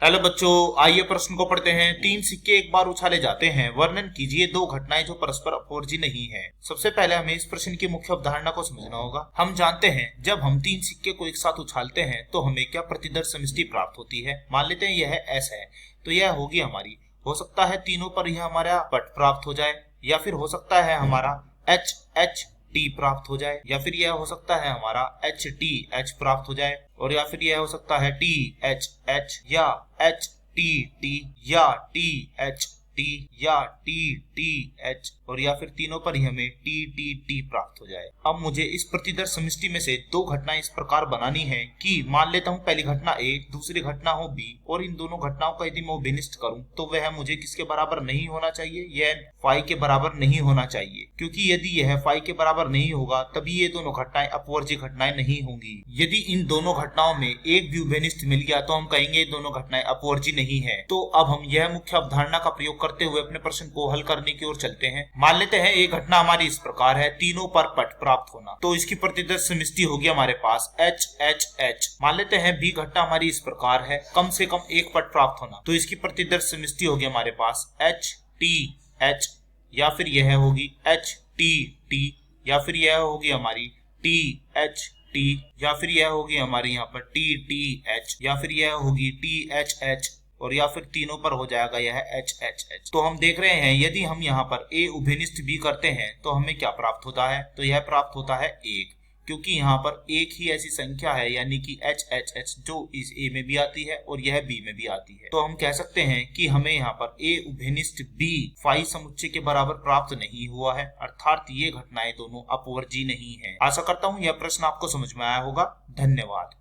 Hello बच्चों, आइए प्रश्न को पढ़ते हैं। तीन सिक्के एक बार उछाले जाते हैं, वर्णन कीजिए दो घटनाएं जो परस्पर अपवर्जी नहीं है। सबसे पहले हमें इस प्रश्न की मुख्य अवधारणा को समझना होगा। हम जानते हैं जब हम तीन सिक्के को एक साथ उछालते हैं तो हमें क्या प्रतिदर्श समष्टि प्राप्त होती है। मान लेते हैं यह एस है तो यह होगी हमारी, हो सकता है तीनों पर यह हमारा पट प्राप्त हो जाए, या फिर हो सकता है हमारा एच एच टी प्राप्त हो जाए, या फिर यह हो सकता है हमारा एच टी एच प्राप्त हो जाए, और या फिर यह हो सकता है टी एच एच या एच टी टी या टी एच टी या टी टी एच, और या फिर तीनों पर ही हमें टी टी टी प्राप्त हो जाए। अब मुझे इस प्रतिदर्श समष्टि में से दो घटनाएं इस प्रकार बनानी है कि मान लेता हूं पहली घटना ए, दूसरी घटना हो बी, और इन दोनों घटनाओं का यदि मैं विनिष्ट करूं तो वह मुझे किसके बराबर नहीं होना चाहिए, यह फाई के बराबर नहीं होना चाहिए, क्योंकि यदि यह फाई के बराबर नहीं होगा तभी ये दोनों घटनाएं अपवर्जी घटनाएं नहीं होंगी। यदि इन दोनों घटनाओं में एक भी विनिष्ट मिल गया तो हम कहेंगे ये दोनों घटनाएं अपवर्जी नहीं है। तो अब हम यह मुख्य अवधारणा का प्रयोग करते हुए अपने प्रश्न को हल करने की ओर चलते हैं। मान लेते हैं एक घटना हमारी इस प्रकार है, तीनों पर पट प्राप्त होना, तो इसकी प्रतिदर्श समष्टि होगी हमारे पास एच एच एच। मान लेते हैं बी घटना हमारी इस प्रकार है, कम से कम एक पट प्राप्त होना, तो इसकी प्रतिदर्श समष्टि होगी हमारे पास एच टी एच, या फिर यह होगी एच टी टी, या फिर यह होगी हमारी टी एच टी, या फिर यह होगी हमारी यहाँ पर टी टी एच, या फिर यह होगी टी एच एच, और या फिर तीनों पर हो जाएगा यह एच एच एच। तो हम देख रहे हैं यदि हम यहाँ पर ए उभयनिष्ठ बी करते हैं तो हमें क्या प्राप्त होता है, तो यह प्राप्त होता है एक, क्योंकि यहाँ पर एक ही ऐसी संख्या है यानी कि एच एच एच जो इस ए में भी आती है और यह बी में भी आती है। तो हम कह सकते हैं कि हमें यहाँ पर ए उभयनिष्ठ बी फाई समुच्चय के बराबर प्राप्त नहीं हुआ है, अर्थात ये घटनाएं दोनों अपवर्जी नहीं है। आशा करता हूँ यह प्रश्न आपको समझ में आया होगा। धन्यवाद।